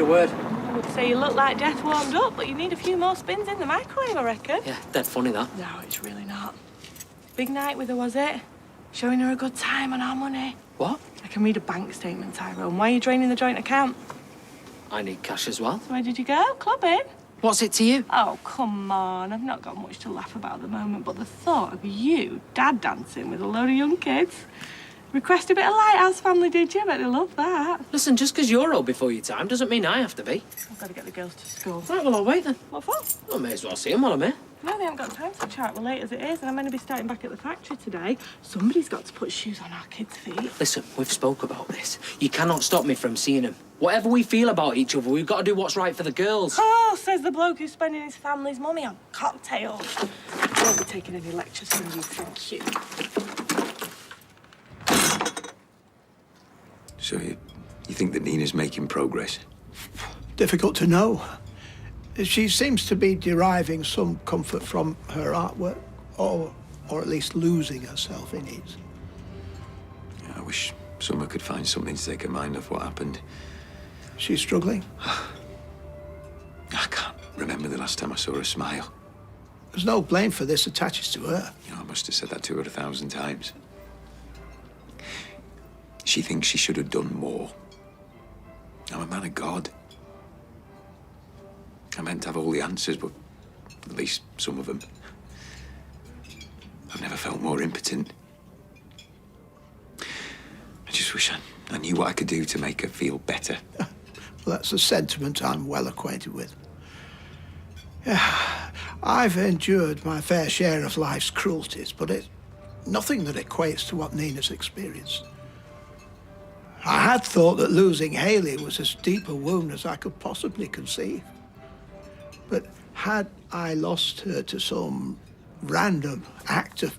word. I would say you look like death warmed up, but you need a few more spins in the microwave, I reckon. Yeah, dead funny, that. No, it's really not. Big night with her, was it? Showing her a good time on our money. What? I can read a bank statement, Tyrone. Why are you draining the joint account? I need cash as well. So where did you go? Clubbing? What's it to you? Oh, come on. I've not got much to laugh about at the moment, but the thought of you dad dancing with a load of young kids. Request a bit of Lighthouse family, did you? I bet they love that. Listen, just because you're old before your time doesn't mean I have to be. I've got to get the girls to school. Right, well, I'll wait then. What for? I may as well see them while I'm here. No, they haven't got time to chat. We're late as it is, and I'm going to be starting back at the factory today. Somebody's got to put shoes on our kids' feet. Listen, we've spoke about this. You cannot stop me from seeing them. Whatever we feel about each other, we've got to do what's right for the girls. Oh, says the bloke who's spending his family's money on cocktails. I won't be taking any lectures from you, thank you. So you think that Nina's making progress? Difficult to know. She seems to be deriving some comfort from her artwork, or at least losing herself in it. I wish Summer could find something to take her mind off what happened. She's struggling. I can't remember the last time I saw her smile. There's no blame for this attaches to her. You know, I must have said that to her 1,000 times. She thinks she should have done more. I'm a man of God. I meant to have all the answers, but at least some of them. I've never felt more impotent. I just wish I knew what I could do to make her feel better. Well, that's a sentiment I'm well acquainted with. Yeah, I've endured my fair share of life's cruelties, but it's nothing that equates to what Nina's experienced. I had thought that losing Hayley was as deep a wound as I could possibly conceive. But had I lost her to some random act of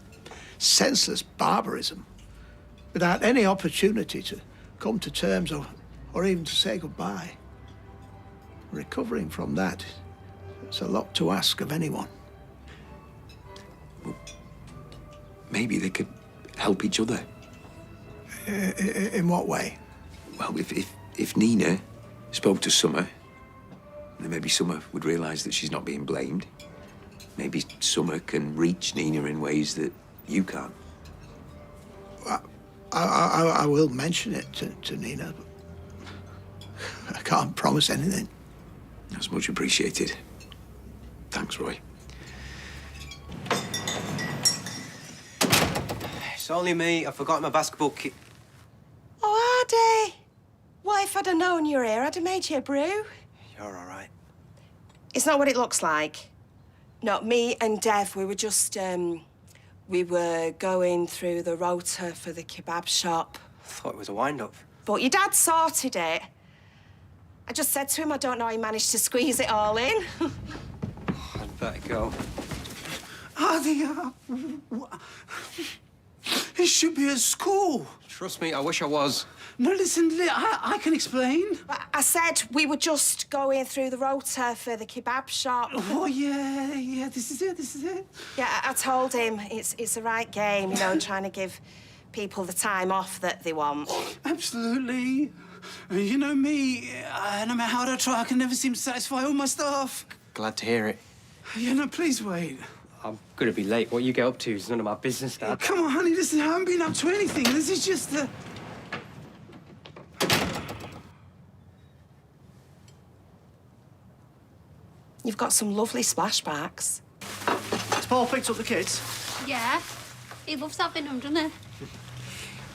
senseless barbarism, without any opportunity to come to terms or even to say goodbye, recovering from that, it's a lot to ask of anyone. Well, maybe they could help each other. In what way? Well, if Nina spoke to Summer, then maybe Summer would realise that she's not being blamed. Maybe Summer can reach Nina in ways that you can't. I will mention it to Nina, but I can't promise anything. That's much appreciated. Thanks, Roy. It's only me. I forgot my basketball kit. Oh, Ardy. What if I'd have known you were here? I'd have made you a brew. You're all right. It's not what it looks like. No, me and Dev, we were just, we were going through the rota for the kebab shop. I thought it was a wind-up. But your dad sorted it. I just said to him, I don't know how he managed to squeeze it all in. I'd better go. Ardy, it should be at school. Trust me, I wish I was. No, listen, I can explain. I said we were just going through the rota for the kebab shop. Oh, yeah, this is it. Yeah, I told him it's the right game, you know, trying to give people the time off that they want. Absolutely. You know me, no matter how hard I try, I can never seem to satisfy all my staff. Glad to hear it. You know, please wait. I'm gonna be late. What you get up to is none of my business, Dad. Come on, honey, listen, I haven't been up to anything. This is just the... You've got some lovely splashbacks. Has Paul picked up the kids? Yeah. He loves having them, doesn't he?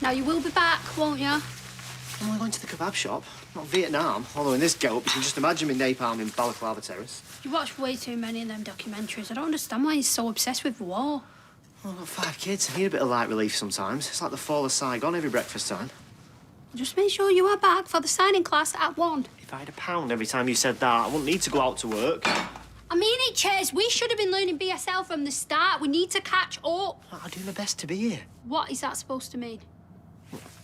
Now, you will be back, won't you? I'm only going to the kebab shop, not Vietnam. Although in this go-up, you can just imagine me napalm in Balaclava Terrace. You watch way too many of them documentaries. I don't understand why he's so obsessed with war. Well, I've got 5 kids. I need a bit of light relief sometimes. It's like the fall of Saigon every breakfast time. Just make sure you are back for the signing class at 1. If I had £1 every time you said that, I wouldn't need to go out to work. I mean it, Ches. We should have been learning BSL from the start. We need to catch up. I'll do my best to be here. What is that supposed to mean?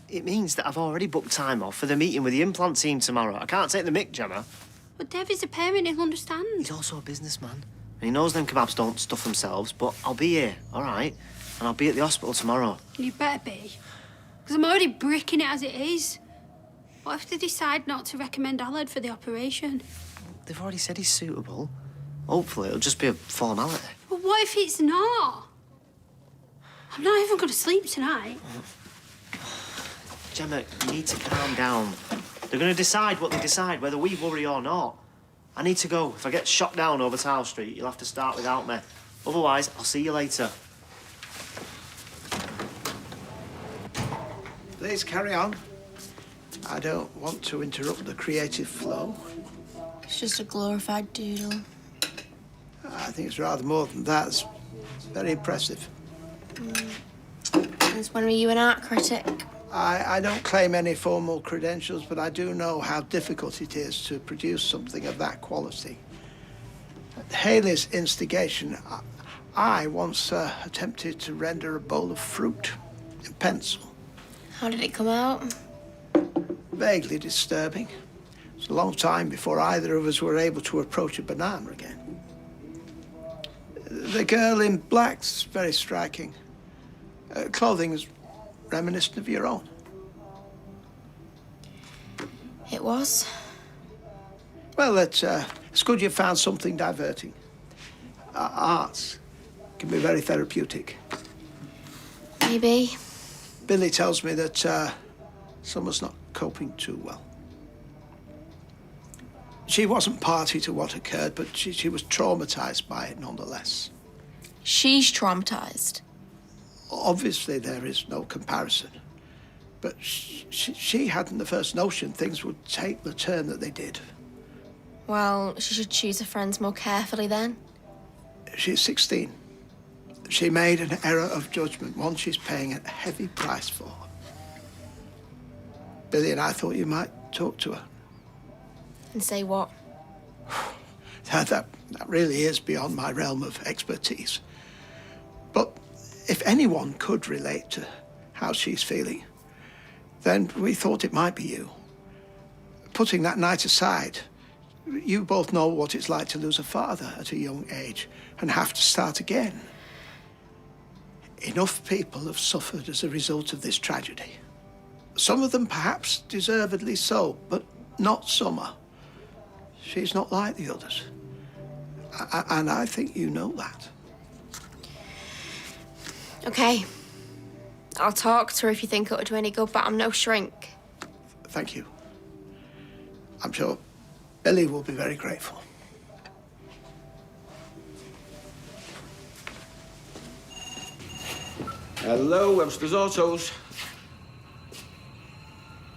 It means that I've already booked time off for the meeting with the implant team tomorrow. I can't take the mick, Gemma. But Dev is a parent, he'll understand. He's also a businessman. And he knows them kebabs don't stuff themselves, but I'll be here, all right? And I'll be at the hospital tomorrow. You better be. Because I'm already bricking it as it is. What if they decide not to recommend Allard for the operation? They've already said he's suitable. Hopefully, it'll just be a formality. Well, what if it's not? I'm not even going to sleep tonight. Gemma, you need to calm down. They're going to decide what they decide, whether we worry or not. I need to go. If I get shot down over Tower Street, you'll have to start without me. Otherwise, I'll see you later. Please carry on. I don't want to interrupt the creative flow. It's just a glorified doodle. I think it's rather more than that. It's very impressive. Since when were you an art critic? I don't claim any formal credentials, but I do know how difficult it is to produce something of that quality. At Haley's instigation, I once attempted to render a bowl of fruit in pencil. How did it come out? Vaguely disturbing. It's a long time before either of us were able to approach a banana again. The girl in black's very striking. Clothing is reminiscent of your own. It was. Well, it's good you found something diverting. Arts can be very therapeutic. Maybe. Billy tells me that Summer's not coping too well. She wasn't party to what occurred, but she was traumatized by it nonetheless. She's traumatized. Obviously, there is no comparison. But she hadn't the first notion things would take the turn that they did. Well, she should choose her friends more carefully then. She's 16. She made an error of judgment, one she's paying a heavy price for. Billy and I thought you might talk to her. And say what? That really is beyond my realm of expertise. But if anyone could relate to how she's feeling, then we thought it might be you. Putting that night aside, you both know what it's like to lose a father at a young age and have to start again. Enough people have suffered as a result of this tragedy. Some of them perhaps deservedly so, but not Summer. She's not like the others. And I think you know that. Okay. I'll talk to her if you think it'll do any good, but I'm no shrink. Thank you. I'm sure Billy will be very grateful. Hello, Webster's Autos.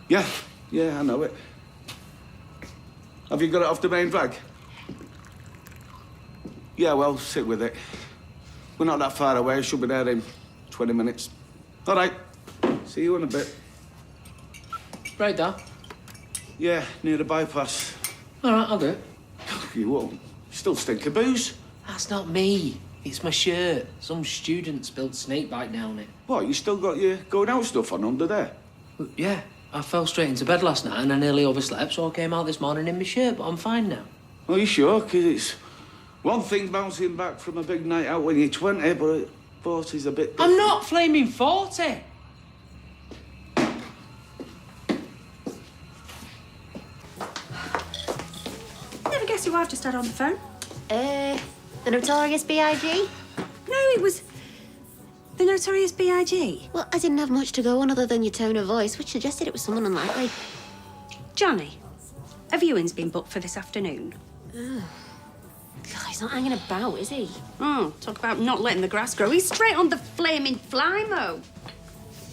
Yeah, I know it. Have you got it off the main drag? Yeah, well, sit with it. We're not that far away. Should be there in 20 minutes. All right. See you in a bit. Right, Dad? Yeah, near the bypass. All right, I'll do it. You won't. You still stink of booze. That's not me. It's my shirt. Some student spilled snakebite down it. What, you still got your going out stuff on under there? Yeah, I fell straight into bed last night and I nearly overslept, so I came out this morning in my shirt, but I'm fine now. Are you sure? 'Cause it's one thing bouncing back from a big night out when you're 20, but 40's a bit different. I'm not flaming 40. Never guess who I've just had on the phone. The notorious B.I.G.? No, it was the notorious B.I.G. Well, I didn't have much to go on other than your tone of voice, which suggested it was someone unlikely. Johnny, a viewing's been booked for this afternoon. God, he's not hanging about, is he? Oh, talk about not letting the grass grow. He's straight on the flaming fly-mo.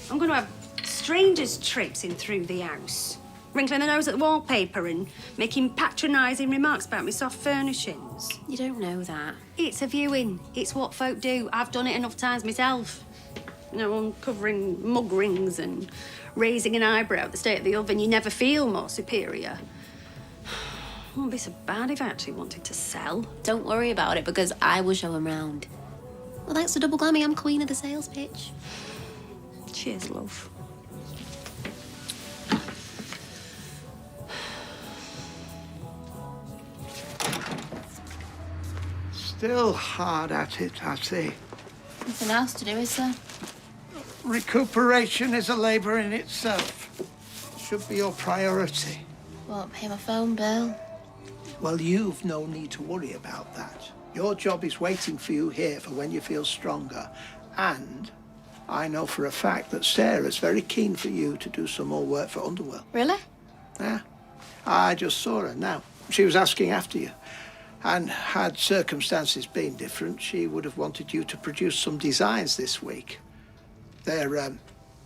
I'm going to have strangers traipsing through the house, wrinkling their nose at the wallpaper and making patronising remarks about my soft furnishings. You don't know that. It's a viewing. It's what folk do. I've done it enough times myself. You know, uncovering mug rings and raising an eyebrow at the state of the oven. You never feel more superior. It wouldn't be so bad if I actually wanted to sell. Don't worry about it, because I will show him round. Well, thanks to Double Glammy, I'm queen of the sales pitch. Cheers, love. Still hard at it, I see. Nothing else to do, is there? Recuperation is a labour in itself. should be your priority. What, pay my phone bill? Well, you've no need to worry about that. Your job is waiting for you here for when you feel stronger. And I know for a fact that Sarah's very keen for you to do some more work for Underworld. Really? Yeah. I just saw her now. She was asking after you. And had circumstances been different, she would have wanted you to produce some designs this week. They're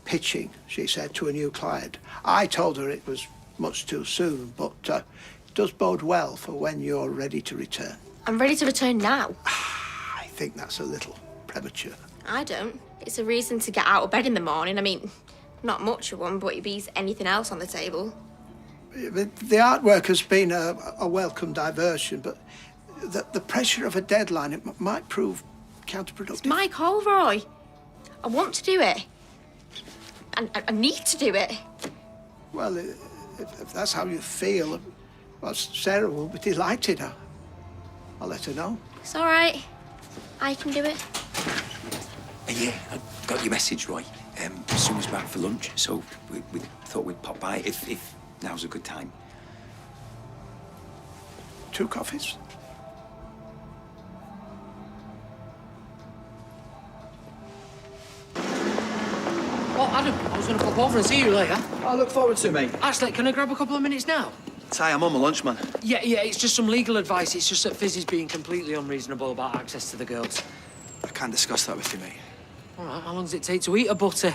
pitching, she said, to a new client. I told her it was much too soon, but it does bode well for when you're ready to return. I'm ready to return now. I think that's a little premature. I don't. It's a reason to get out of bed in the morning. I mean, not much of one, but it beats anything else on the table. The artwork has been a welcome diversion, but the pressure of a deadline, it might prove counterproductive. It's my call, Roy. I want to do it. And I need to do it. Well, if that's how you feel, well, Sarah will be delighted. I'll let her know. It's all right. I can do it. Yeah, I got your message, Roy. Summer's back for lunch, so we thought we'd pop by if now's a good time. 2 coffees? Oh, Adam, I was going to pop over and see you later. I look forward to it, mate. Actually, can I grab a couple of minutes now? Ty, I'm on my lunch, man. Yeah, it's just some legal advice. It's just that Fizz is being completely unreasonable about access to the girls. I can't discuss that with you, mate. All right, how long does it take to eat a butter?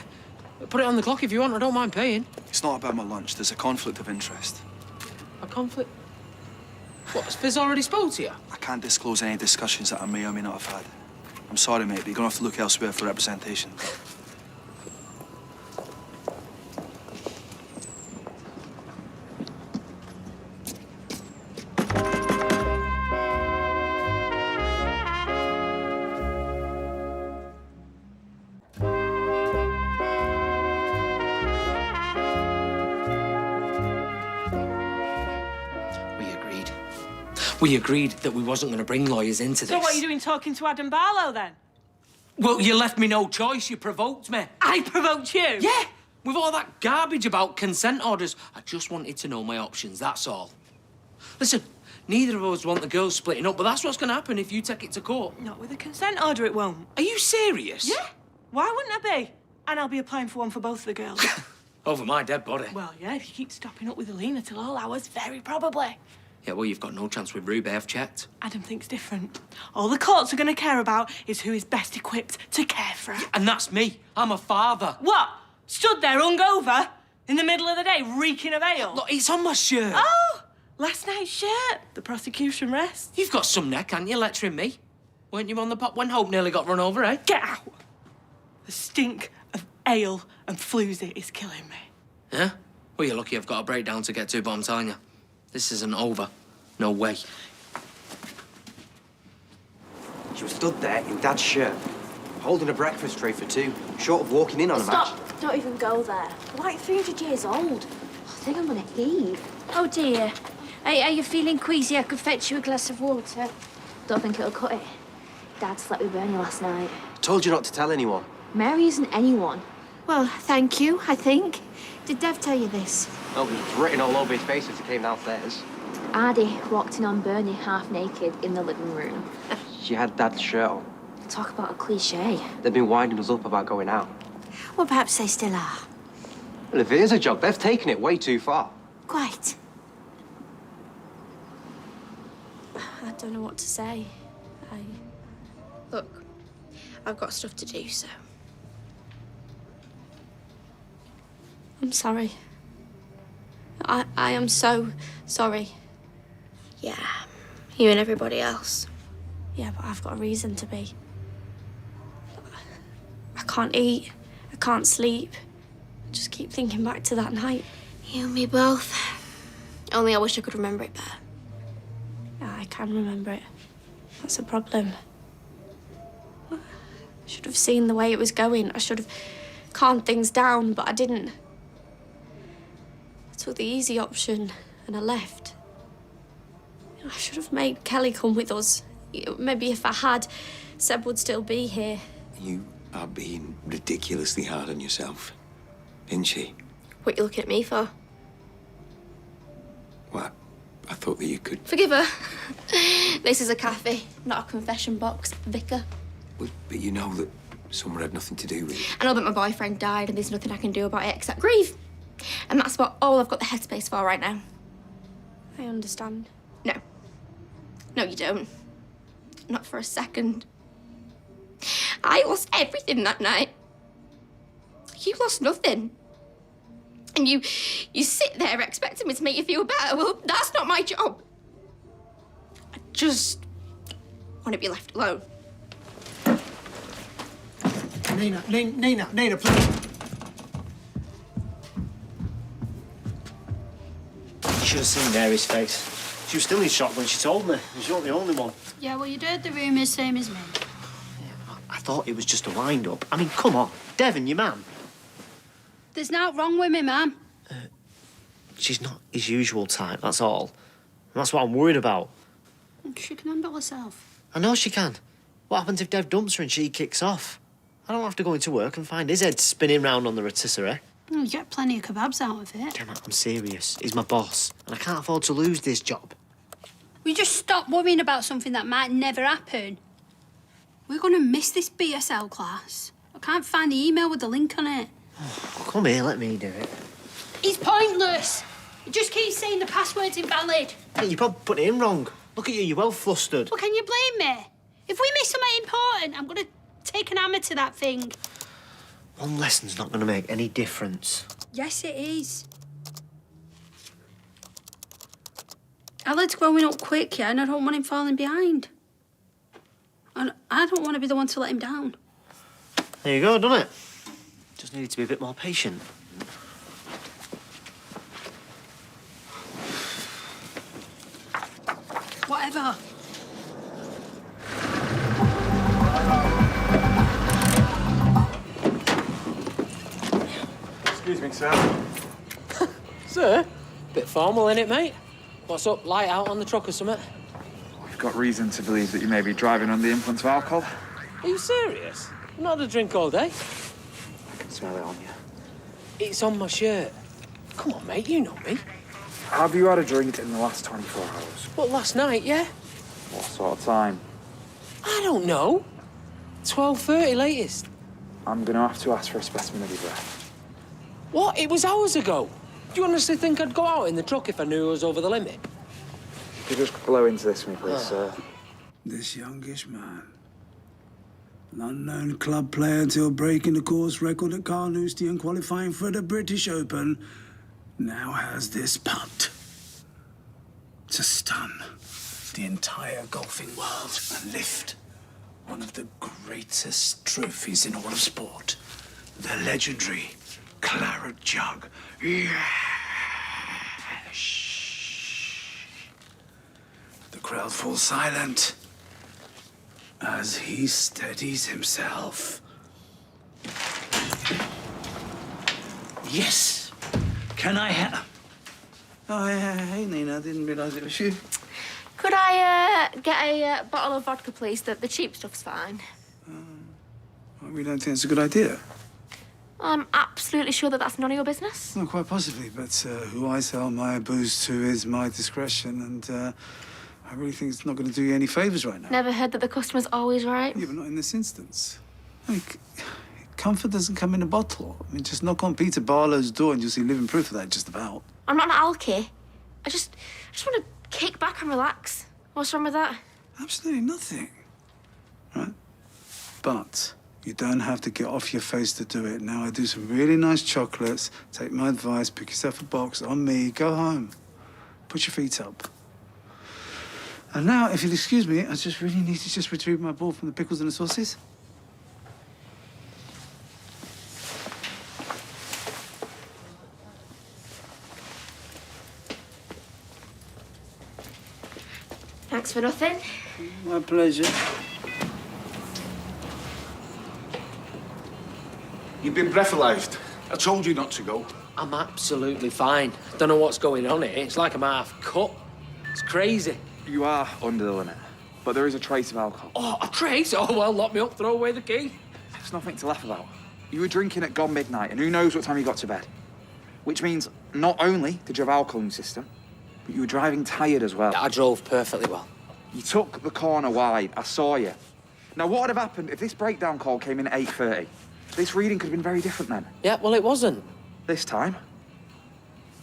Put it on the clock if you want, I don't mind paying. It's not about my lunch. There's a conflict of interest. A conflict? What, has Fizz already spoke to you? I can't disclose any discussions that I may or may not have had. I'm sorry, mate, but you're going to have to look elsewhere for representation. We agreed that we wasn't going to bring lawyers into this. So what are you doing talking to Adam Barlow, then? Well, you left me no choice. You provoked me. I provoked you? Yeah. With all that garbage about consent orders, I just wanted to know my options, that's all. Listen, neither of us want the girls splitting up, but that's what's going to happen if you take it to court. Not with a consent order, it won't. Are you serious? Yeah. Why wouldn't I be? And I'll be applying for one for both the girls. Over my dead body. Well, yeah, if you keep stopping up with Alina till all hours, very probably. Yeah, well, you've got no chance with Ruby, I've checked. Adam thinks different. All the courts are going to care about is who is best equipped to care for her. And that's me. I'm a father. What? Stood there hungover in the middle of the day, reeking of ale? Look, it's on my shirt. Oh, last night's shirt. The prosecution rests. You've got some neck, haven't you, lecturing me? Weren't you on the pop when Hope nearly got run over, eh? Get out. The stink of ale and floozy is killing me. Yeah? Well, you're lucky I've got a breakdown to get to, but I'm telling you, this isn't over. No way. She was stood there in Dad's shirt, holding a breakfast tray for 2, short of walking in on a match. Stop! Don't even go there. I'm like 300 years old. I think I'm gonna heave. Oh dear. Hey, are you feeling queasy? I could fetch you a glass of water. Don't think it'll cut it. Dad slept with Bernie last night. I told you not to tell anyone. Mary isn't anyone. Well, thank you, I think. Did Dev tell you this? Oh, it was written all over his face as he came downstairs. Ardy walked in on Bernie half naked in the living room. She had Dad's shirt on. Talk about a cliche. They've been winding us up about going out. Well, perhaps they still are. Well, if it is a job, they've taken it way too far. Quite. I don't know what to say. Look, I've got stuff to do, so... I'm sorry. I am so sorry. Yeah, you and everybody else. Yeah, but I've got a reason to be. I can't eat. I can't sleep. I just keep thinking back to that night. You and me both. Only I wish I could remember it better. Yeah, I can remember it. That's a problem. I should have seen the way it was going. I should have calmed things down, but I didn't. I took the easy option and I left. I should have made Kelly come with us. Maybe if I had, Seb would still be here. You are being ridiculously hard on yourself, isn't she? What are you looking at me for? I thought that you could... Forgive her. This is a cafe, not a confession box, Vicar. Well, but you know that Summer had nothing to do with it. I know that my boyfriend died and there's nothing I can do about it except grieve. And that's about all I've got the headspace for right now. I understand. No. No, you don't. Not for a second. I lost everything that night. You lost nothing. And you sit there expecting me to make you feel better. Well, that's not my job. I just want to be left alone. Nina, please. You should have seen Mary's face. She was still in shock when she told me. She wasn't the only one. Yeah, well, you'd heard the rumours, same as me. I thought it was just a wind-up. I mean, come on. Devon, your man. There's nothing wrong with me, ma'am. She's not his usual type, that's all. And that's what I'm worried about. She can handle herself. I know she can. What happens if Dev dumps her and she kicks off? I don't have to go into work and find his head spinning round on the rotisserie. You get plenty of kebabs out of it. Damn it, I'm serious. He's my boss, and I can't afford to lose this job. We just stop worrying about something that might never happen. We're going to miss this BSL class. I can't find the email with the link on it. Come here, let me do it. It's pointless. It just keeps saying the password's invalid. Hey, you probably put it in wrong. Look at you, you're well flustered. Well, can you blame me? If we miss something important, I'm going to take an hammer to that thing. One lesson's not going to make any difference. Yes, it is. Alad's growing up quick, yeah, and I don't want him falling behind. And I don't want to be the one to let him down. There you go, done it. Just needed to be a bit more patient. Whatever. Excuse me, sir. Sir? Bit formal, innit, mate? What's up, light out on the truck or something? We've got reason to believe that you may be driving under the influence of alcohol. Are you serious? I've not had a drink all day. I can smell it on you. It's on my shirt. Come on, mate, you know me. Have you had a drink in the last 24 hours? What, last night, yeah? What sort of time? I don't know. 12:30 latest. I'm going to have to ask for a specimen of your breath. What? It was hours ago. Do you honestly think I'd go out in the truck if I knew I was over the limit? Could you just blow into this for me, please, sir? This youngish man, an unknown club player until breaking the course record at Carnoustie and qualifying for the British Open, now has this putt to stun the entire golfing world and lift one of the greatest trophies in all of sport, the legendary Claret Jug. Yes! The crowd falls silent as he steadies himself. Yes! Can I have... Oh, hey, Nina, I didn't realise it was you. Could I get a bottle of vodka, please? The cheap stuff's fine. Well, we don't think it's a good idea. I'm absolutely sure that that's none of your business. Well, quite possibly, but who I sell my booze to is my discretion, and I really think it's not going to do you any favours right now. Never heard that the customer's always right. Yeah, but not in this instance. Like, comfort doesn't come in a bottle. I mean, just knock on Peter Barlow's door and you'll see living proof of that just about. I'm not an alky. I just want to kick back and relax. What's wrong with that? Absolutely nothing. Right? But you don't have to get off your face to do it. Now, I do some really nice chocolates. Take my advice, pick yourself a box on me, go home. Put your feet up. And now, if you'll excuse me, I just really need to just retrieve my ball from the pickles and the sauces. Thanks for nothing. My pleasure. You've been breathalyzed. I told you not to go. I'm absolutely fine. Don't know what's going on here. It's like I'm half cut. It's crazy. You are under the limit, but there is a trace of alcohol. Oh, a trace? Oh, well, lock me up, throw away the key. It's nothing to laugh about. You were drinking at gone midnight, and who knows what time you got to bed. Which means not only did you have alcohol in your system, But you were driving tired as well. I drove perfectly well. You took the corner wide. I saw you. Now, what would have happened if this breakdown call came in at 8:30? This reading could have been very different then. Yeah, well, it wasn't. This time,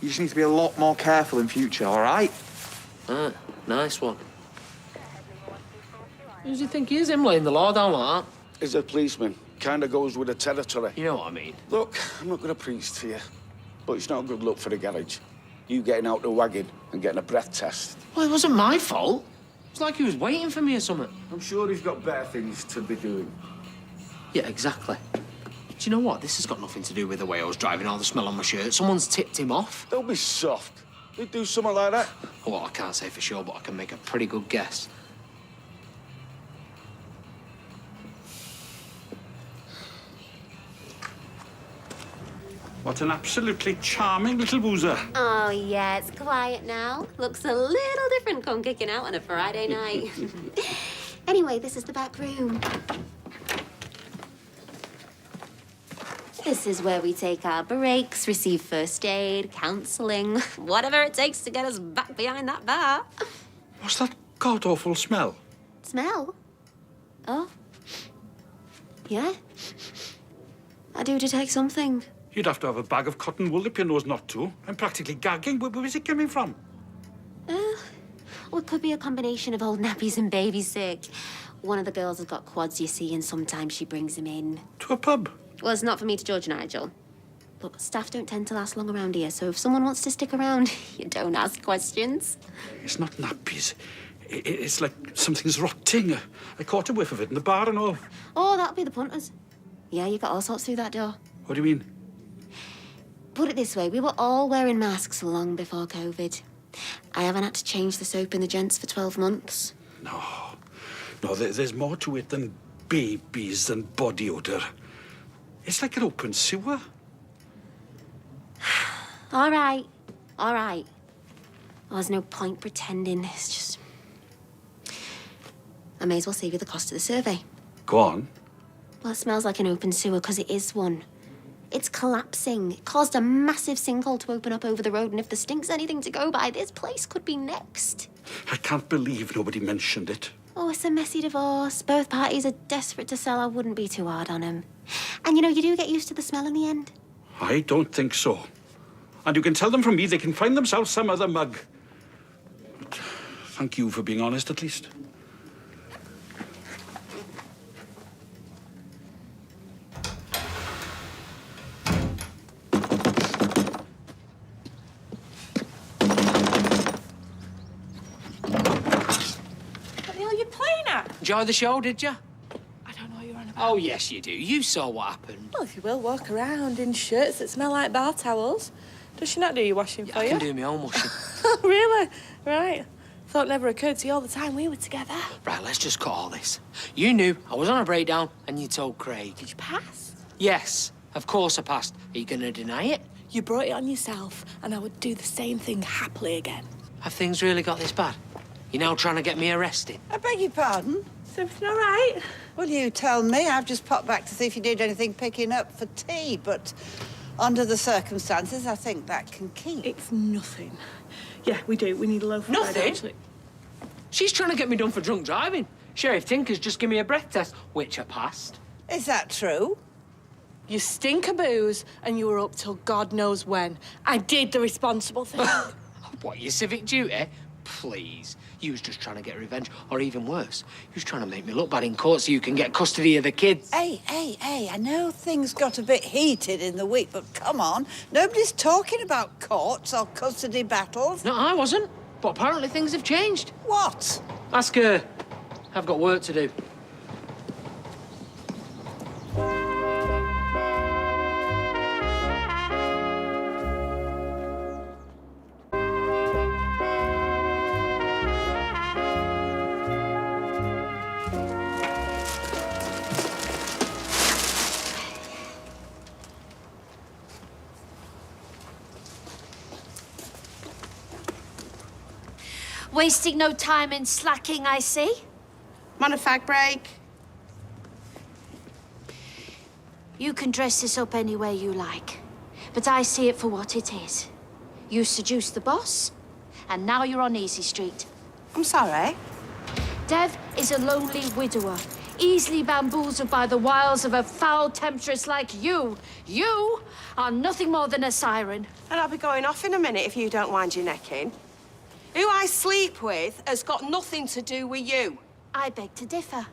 you just need to be a lot more careful in future, all right? Nice one. Who does he think he is, him laying the law down like that? He's a policeman. Kind of goes with the territory. You know what I mean? Look, I'm not going to preach to you, but it's not a good look for the garage. You getting out the wagon and getting a breath test. Well, it wasn't my fault. It's like he was waiting for me or something. I'm sure he's got better things to be doing. Yeah, exactly. Do you know what? This has got nothing to do with the way I was driving or the smell on my shirt. Someone's tipped him off. Don't be soft. He'd do something like that. Well, I can't say for sure, but I can make a pretty good guess. What an absolutely charming little boozer. Oh, yeah, it's quiet now. Looks a little different come kicking out on a Friday night. Anyway, this is the back room. This is where we take our breaks, receive first aid, counselling, whatever it takes to get us back behind that bar. What's that god-awful smell? Smell? Oh. Yeah. I do detect something. You'd have to have a bag of cotton wool up your nose not to. I'm practically gagging. Where's it coming from? Well, it could be a combination of old nappies and baby sick. One of the girls has got quads, you see, and sometimes she brings him in. To a pub? Well, it's not for me to judge, Nigel. Look, staff don't tend to last long around here, so if someone wants to stick around, you don't ask questions. It's not nappies. It's like something's rotting. I caught a whiff of it in the bar and all. Oh, that'll be the punters. Yeah, you got all sorts through that door. What do you mean? Put it this way, we were all wearing masks long before COVID. I haven't had to change the soap in the gents for 12 months. No, there's more to it than babies and body odour. It's like an open sewer. All right. Well, there's no point pretending. It's just... I may as well save you the cost of the survey. Go on. Well, it smells like an open sewer because it is one. It's collapsing. It caused a massive sinkhole to open up over the road, and if the stink's anything to go by, this place could be next. I can't believe nobody mentioned it. Oh, it's a messy divorce. Both parties are desperate to sell. I wouldn't be too hard on them. And, you know, you do get used to the smell in the end. I don't think so. And you can tell them from me they can find themselves some other mug. But thank you for being honest, at least. Enjoy the show, did you? I don't know what you're on about. Oh, yes, you do. You saw what happened. Well, if you will walk around in shirts that smell like bar towels, does she not do your washing for I you? can do my own washing. Really? Right. Thought it never occurred to you all the time we were together. Right, let's just cut all this. You knew I was on a breakdown and you told Craig. Did you pass? Yes, of course I passed. Are you going to deny it? You brought it on yourself, and I would do the same thing happily again. Have things really got this bad? You're now trying to get me arrested? I beg your pardon? Is everything all right? Well, you tell me. I've just popped back to see if you did anything picking up for tea, but under the circumstances, I think that can keep. It's nothing. Yeah, we do. We need a loaf of bread, Nothing? actually. She's trying to get me done for drunk driving. Sheriff Tinker's just give me a breath test, which I passed. Is that true? You stink of booze, and you were up till God knows when. I did the responsible thing. What, your civic duty? Please. You was just trying to get revenge, or even worse, you was trying to make me look bad in court so you can get custody of the kids. Hey, I know things got a bit heated in the week, but come on. Nobody's talking about courts or custody battles. No, I wasn't. But apparently things have changed. What? Ask her. I've got work to do. Wasting no time in slacking, I see. I'm on a fag break. You can dress this up any way you like, but I see it for what it is. You seduced the boss, and now you're on Easy Street. I'm sorry? Dev is a lonely widower, easily bamboozled by the wiles of a foul temptress like you. You are nothing more than a siren. And I'll be going off in a minute if you don't wind your neck in. Who I sleep with has got nothing to do with you. I beg to differ.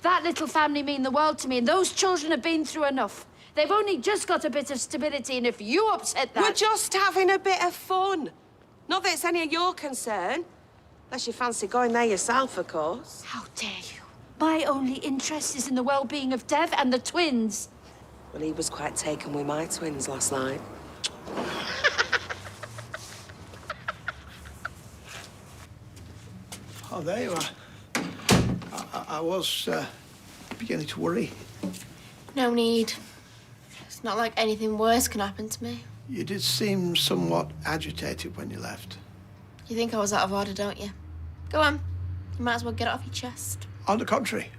That little family mean the world to me, and those children have been through enough. They've only just got a bit of stability, and if you upset that... We're just having a bit of fun. Not that it's any of your concern. Unless you fancy going there yourself, of course. How dare you? My only interest is in the well-being of Dev and the twins. Well, he was quite taken with my twins last night. Oh, there you are. I was beginning to worry. No need. It's not like anything worse can happen to me. You did seem somewhat agitated when you left. You think I was out of order, don't you? Go on. You might as well get it off your chest. On the contrary,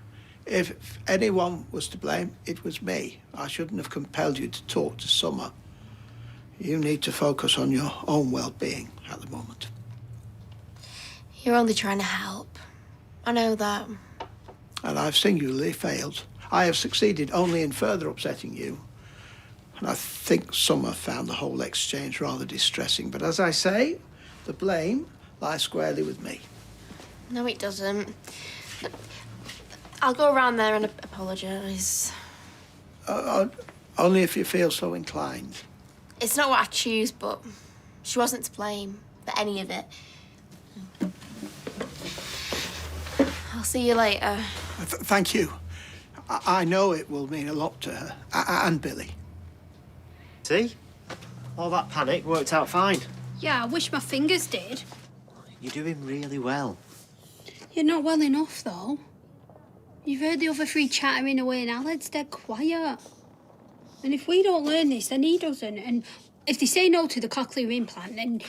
if anyone was to blame, it was me. I shouldn't have compelled you to talk to Summer. You need to focus on your own well-being at the moment. You're only trying to help. I know that. And I've singularly failed. I have succeeded only in further upsetting you. And I think Summer found the whole exchange rather distressing. But as I say, the blame lies squarely with me. No, it doesn't. I'll go around there and apologise. Only if you feel so inclined. It's not what I choose, but she wasn't to blame for any of it. I'll see you later. Thank you. I know it will mean a lot to her, and Billy. See? All that panic worked out fine. Yeah, I wish my fingers did. You're doing really well. You're not well enough, though. You've heard the other three chattering away and Alad's dead quiet. And if we don't learn this, then he doesn't. And if they say no to the cochlear implant, then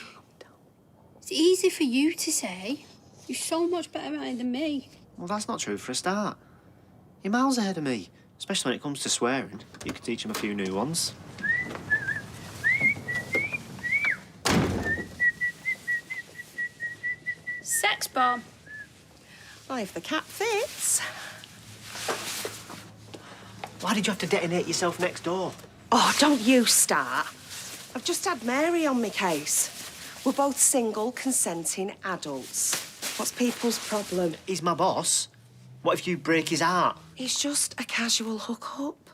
it's easy for you to say. You're so much better at it than me. Well, that's not true for a start. You're miles ahead of me, especially when it comes to swearing. You could teach him a few new ones. Sex bomb. Well, if the cap fits. Why did you have to detonate yourself next door? Oh, don't you start. I've just had Mary on my case. We're both single, consenting adults. What's people's problem? He's my boss. What if you break his heart? It's just a casual hookup.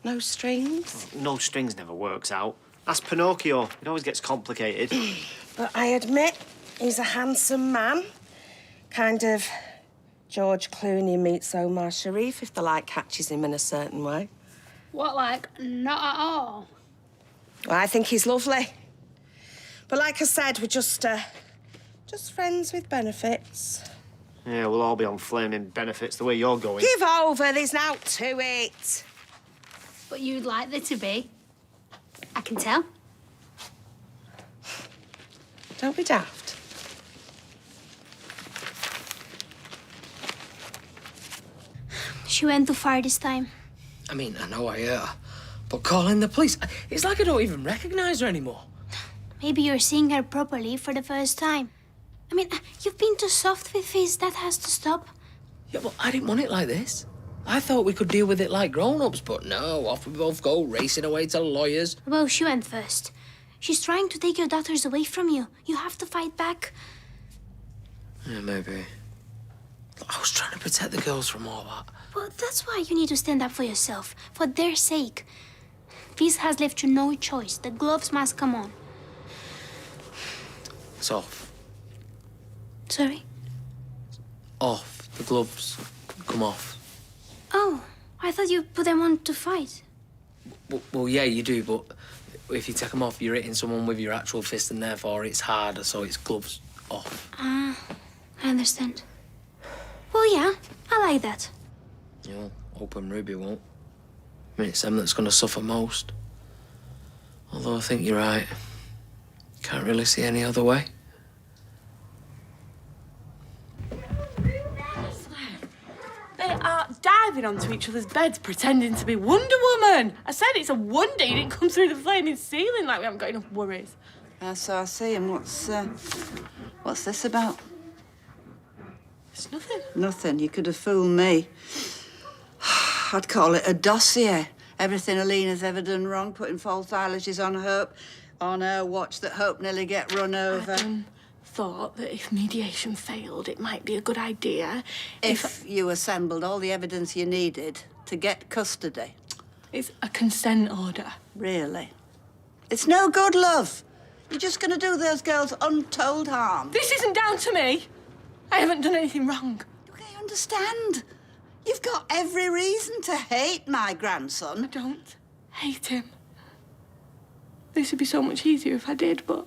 No strings. No strings never works out. That's Pinocchio. It always gets complicated. But I admit, he's a handsome man. Kind of George Clooney meets Omar Sharif, if the light catches him in a certain way. What, like, not at all? Well, I think he's lovely. But like I said, we're just friends with benefits. Yeah, we'll all be on flaming benefits the way you're going. Give over, there's naught to it. But you'd like there to be. I can tell. Don't be daft. She went too far this time. I mean, I know I hurt her, but calling the police, it's like I don't even recognise her anymore. Maybe you're seeing her properly for the first time. I mean, you've been too soft with Fizz. That has to stop. Yeah, but I didn't want it like this. I thought we could deal with it like grown-ups, but no, off we both go, racing away to lawyers. Well, she went first. She's trying to take your daughters away from you. You have to fight back. Yeah, maybe. I was trying to protect the girls from all that. Well, that's why you need to stand up for yourself, for their sake. Fizz has left you no choice. The gloves must come on. It's off. Sorry? Off. The gloves come off. Oh, I thought you put them on to fight. Well, yeah, you do, but if you take them off, you're hitting someone with your actual fist, and therefore it's harder, so it's gloves off. I understand. Well, yeah, I like that. Yeah, hoping Ruby won't. I mean, it's them that's going to suffer most. Although I think you're right. Can't really see any other way. They are diving onto each other's beds, pretending to be Wonder Woman. I said it's a wonder you didn't come through the flaming ceiling like we haven't got enough worries. So I see. And What's this about? It's nothing. Nothing. You could have fooled me. I'd call it a dossier. Everything Alina's ever done wrong, putting false eyelashes on Hope, on her watch that Hope nearly get run over. Adam thought that if mediation failed, it might be a good idea If you assembled all the evidence you needed to get custody. It's a consent order. Really? It's no good, love. You're just going to do those girls untold harm. This isn't down to me. I haven't done anything wrong. I understand. You've got every reason to hate my grandson. I don't hate him. This would be so much easier if I did, but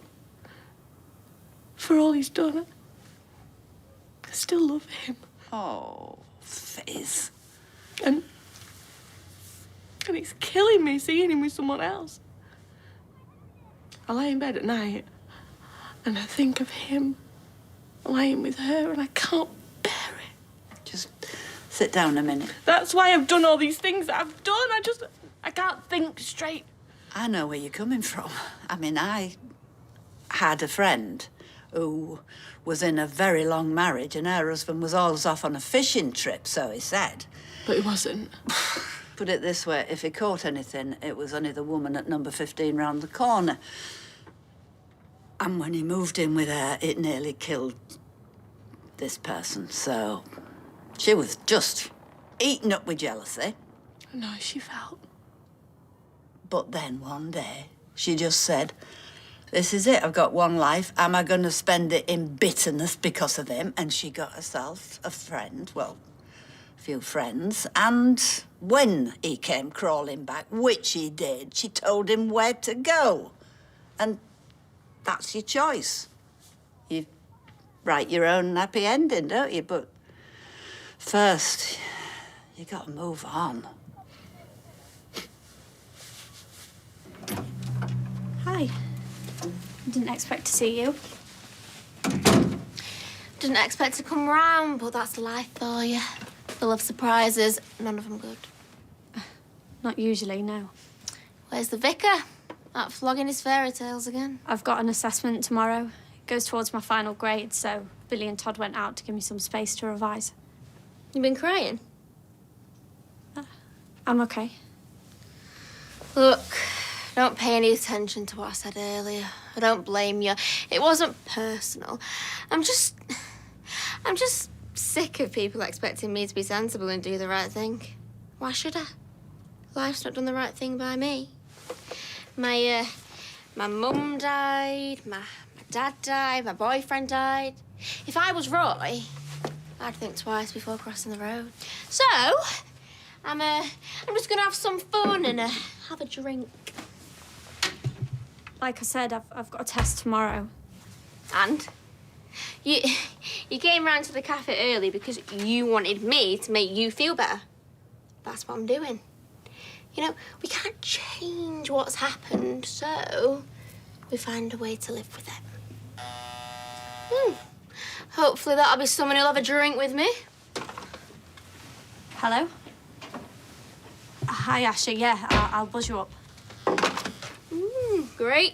for all he's done, I still love him. Oh, Fizz. And it's killing me seeing him with someone else. I lie in bed at night and I think of him lying with her and I can't bear it. Just sit down a minute. That's why I've done all these things that I've done. I can't think straight. I know where you're coming from. I mean, I had a friend who was in a very long marriage and her husband was always off on a fishing trip, so he said. But he wasn't. Put it this way, if he caught anything, it was only the woman at number 15 round the corner. And when he moved in with her, it nearly killed this person, so she was just eaten up with jealousy. I know how she felt. But then one day, she just said, this is it, I've got one life. Am I going to spend it in bitterness because of him? And she got herself a friend, well, a few friends. And when he came crawling back, which he did, she told him where to go. And that's your choice. You write your own happy ending, don't you? But first, you got to move on. Hi. Didn't expect to see you. Didn't expect to come round, but that's life for you. Full of surprises, none of them good. Not usually, no. Where's the vicar? Out flogging his fairy tales again. I've got an assessment tomorrow. It goes towards my final grade, so Billy and Todd went out to give me some space to revise. You been crying? I'm okay. Look, don't pay any attention to what I said earlier. I don't blame you. It wasn't personal. I'm just sick of people expecting me to be sensible and do the right thing. Why should I? Life's not done the right thing by me. My mum died, my dad died, my boyfriend died. If I was Roy, I'd think twice before crossing the road. So, I'm just gonna have some fun and have a drink. Like I said, I've got a test tomorrow. And? You came round to the cafe early because you wanted me to make you feel better. That's what I'm doing. You know, we can't change what's happened, so we find a way to live with it. Hopefully that'll be someone who'll have a drink with me. Hello? Hi, Asher. Yeah, I'll buzz you up. Great.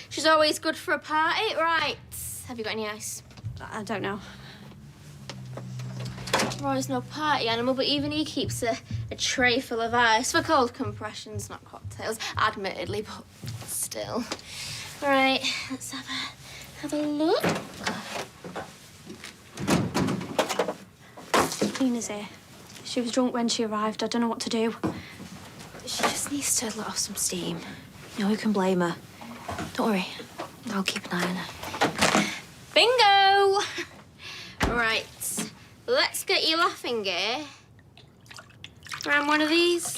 She's always good for a party. Right. Have you got any ice? I don't know. Roy's no party animal, but even he keeps a tray full of ice for cold compressions, not cocktails, admittedly, but still. Right, let's have a look. Nina's here. She was drunk when she arrived. I don't know what to do. She just needs to let off some steam. You know, who can blame her? Don't worry, I'll keep an eye on her. Bingo! Right, let's get you laughing gear. Around one of these.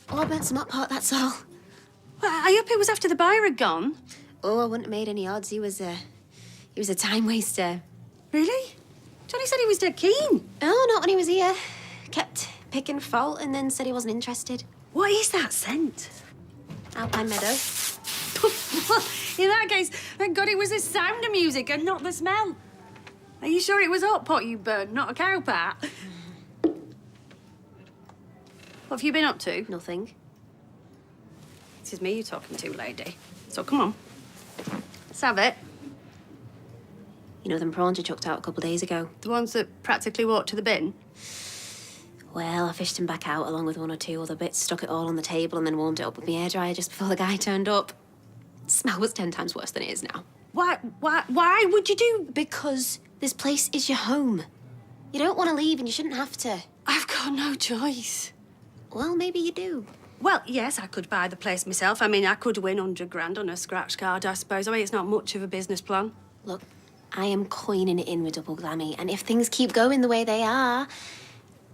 Oh, I burnt some hot pot, that's all. Well, I hope it was after the buyer had gone. Oh, I wouldn't have made any odds. He was a time waster. Really? Johnny said he was dead keen. Oh, not when he was here. Kept picking fault and then said he wasn't interested. What is that scent? Alpine Meadow. In that case, thank God it was the sound of music and not the smell. Are you sure it was hot pot you burned, not a cow pat? What have you been up to? Nothing. This is me you're talking to, lady. So come on. Let's have it. You know them prawns you chucked out a couple of days ago? The ones that practically walked to the bin? Well, I fished them back out along with one or two other bits, stuck it all on the table and then warmed it up with my hairdryer just before the guy turned up. The smell was 10 times worse than it is now. Why would you do? Because this place is your home. You don't want to leave and you shouldn't have to. I've got no choice. Well, maybe you do. Well, yes, I could buy the place myself. I mean, I could win 100 grand on a scratch card, I suppose. I mean, it's not much of a business plan. Look, I am coining it in with double glammy, and if things keep going the way they are,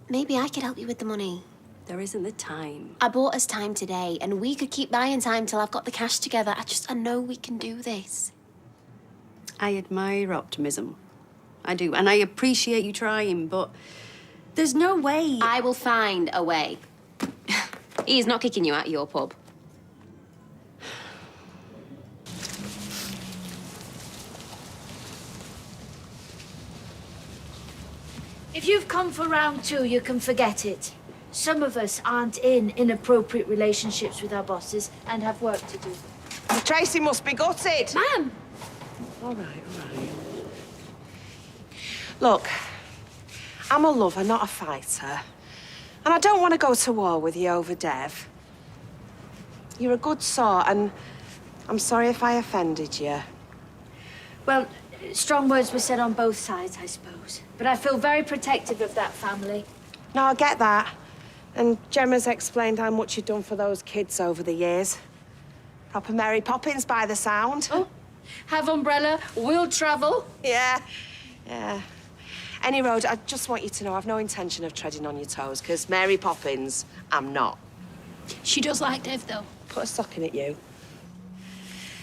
maybe I could help you with the money. There isn't the time. I bought us time today, and we could keep buying time till I've got the cash together. I know we can do this. I admire your optimism. I do, and I appreciate you trying, but there's no way. I will find a way. He's not kicking you out of your pub. If you've come for round 2, you can forget it. Some of us aren't in inappropriate relationships with our bosses and have work to do. Tracy must be gutted. Ma'am! All right. Look, I'm a lover, not a fighter. And I don't want to go to war with you over Dev. You're a good sort, and I'm sorry if I offended you. Well, strong words were said on both sides, I suppose. But I feel very protective of that family. No, I get that. And Gemma's explained how much you've done for those kids over the years. Proper Mary Poppins by the sound. Oh, have umbrella, we'll travel. Yeah. Any road, I just want you to know I've no intention of treading on your toes, because Mary Poppins, I'm not. She does like Dev, though. Put a stocking at you.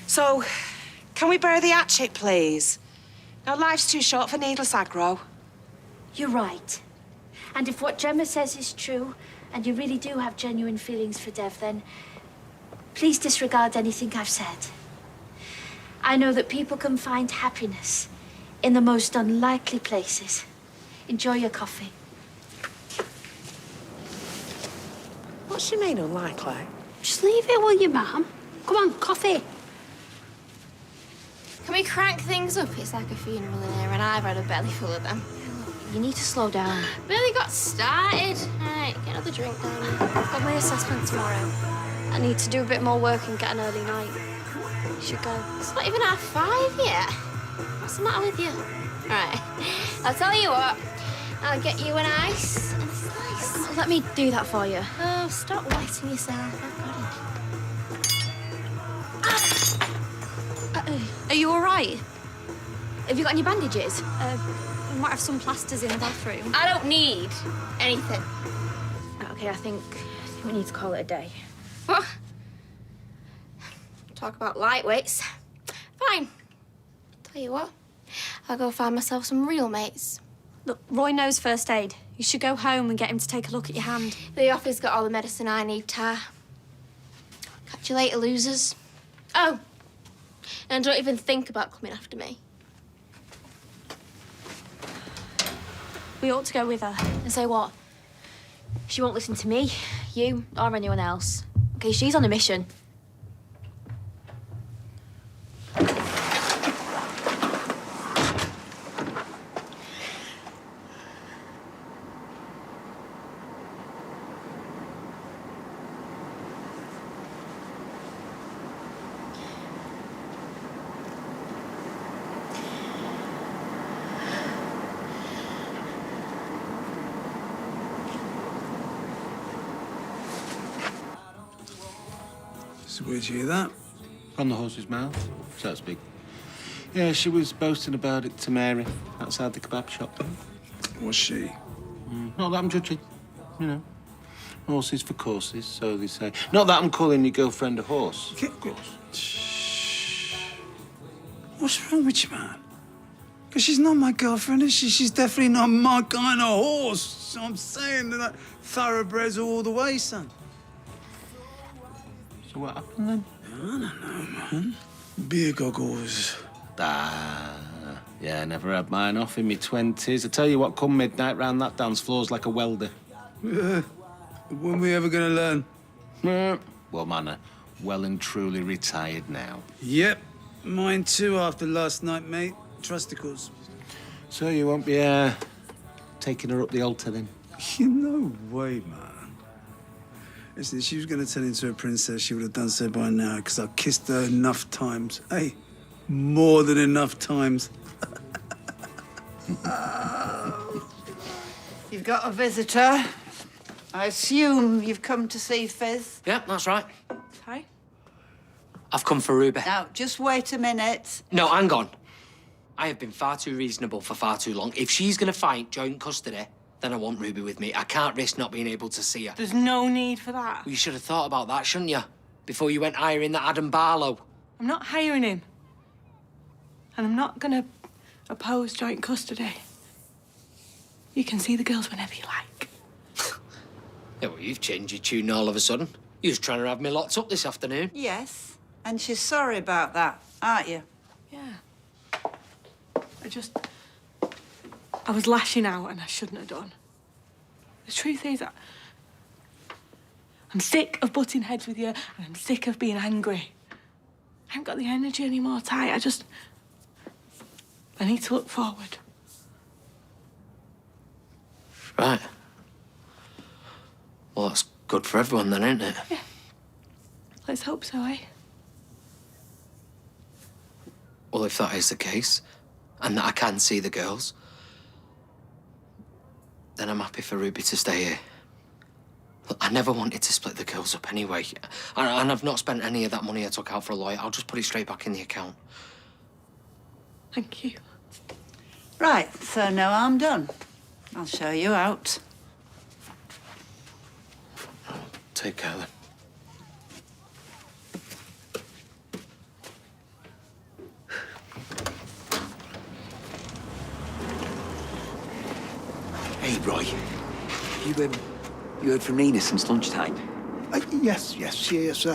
So, can we bury the hatchet, please? No, life's too short for needless aggro. You're right. And if what Gemma says is true, and you really do have genuine feelings for Dev, then please disregard anything I've said. I know that people can find happiness in the most unlikely places. Enjoy your coffee. What's she mean, unlikely? Just leave it, will you, ma'am? Come on, coffee. Can we crank things up? It's like a funeral in here, and I've had a belly full of them. You need to slow down. Barely got started. Right, get another drink down. I've got my assessment tomorrow. I need to do a bit more work and get an early night. You should go. It's not even 5:30 yet. What's the matter with you? Right, I'll tell you what. I'll get you an ice and a slice. Let me do that for you. Oh, stop wetting yourself. I've got it. Are you all right? Have you got any bandages? We might have some plasters in the bathroom. I don't need anything. Okay, I think we need to call it a day. What? Talk about lightweights. Fine. Tell you what, I'll go find myself some real mates. Look, Roy knows first aid. You should go home and get him to take a look at your hand. The office got all the medicine I need, Tar. Catch you later, losers. Oh, and don't even think about coming after me. We ought to go with her. And say what? She won't listen to me, you, or anyone else. Okay, she's on a mission. So where'd you hear that? From the horse's mouth, so to speak. Yeah, she was boasting about it to Mary outside the kebab shop. Was she? Not that I'm judging, you know. Horses for courses, so they say. Not that I'm calling your girlfriend a horse, of course. Shh. What's wrong with you, man? Because she's not my girlfriend, is she? She's definitely not my kind of horse. So I'm saying that thoroughbreds all the way, son. So what happened then? I don't know, man. Beer goggles. Yeah, never had mine off in my 20s. I tell you what, come midnight round that dance floor's like a welder. Yeah. When we ever gonna learn? Well, man, well and truly retired now. Yep. Mine too after last night, mate. Trusticles. So you won't be, taking her up the altar then? No way, man. Listen, if she was gonna turn into a princess, she would have done so by now, because I kissed her enough times. Hey, more than enough times. You've got a visitor. I assume you've come to see Fizz. Yeah, that's right. Hi. I've come for Ruby. Now, just wait a minute. No, hang on. I have been far too reasonable for far too long. If she's going to fight joint custody, then I want Ruby with me. I can't risk not being able to see her. There's no need for that. Well, you should have thought about that, shouldn't you? Before you went hiring that Adam Barlow. I'm not hiring him. And I'm not going to oppose joint custody. You can see the girls whenever you like. Yeah, well, you've changed your tune all of a sudden. You was trying to have me locked up this afternoon. Yes, and she's sorry about that, aren't you? Yeah. I was lashing out and I shouldn't have done. The truth is, I'm sick of butting heads with you and I'm sick of being angry. I haven't got the energy anymore, Ty. I need to look forward. Right. Well, that's good for everyone then, isn't it? Yeah. Let's hope so, eh? Well, if that is the case, and that I can see the girls, then I'm happy for Ruby to stay here. Look, I never wanted to split the girls up anyway. And I've not spent any of that money I took out for a lawyer. I'll just put it straight back in the account. Thank you. Right, so now I'm done. I'll show you out. Take care then. Hey, Roy. You heard from Nina since lunchtime? Yes, she has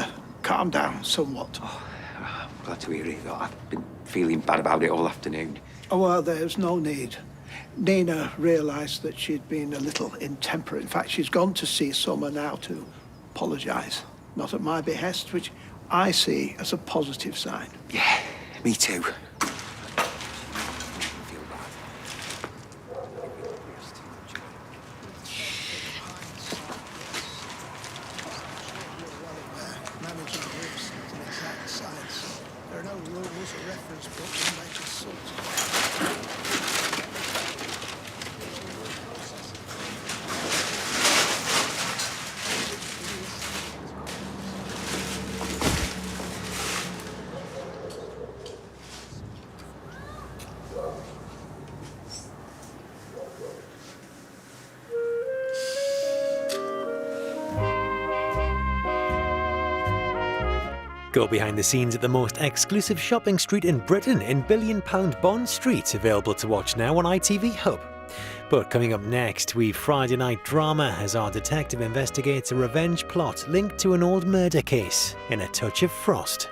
calmed down somewhat. I'm glad to hear it. I've been feeling bad about it all afternoon. Oh, well, there's no need. Nina realised that she'd been a little intemperate. In fact, she's gone to see Summer now to apologise. Not at my behest, which I see as a positive sign. Yeah, me too. There are no rules or reference books in legislation. Go behind the scenes at the most exclusive shopping street in Britain in £1 billion Bond Street, available to watch now on ITV Hub. But coming up next, we Friday night drama as our detective investigates a revenge plot linked to an old murder case in A Touch of Frost.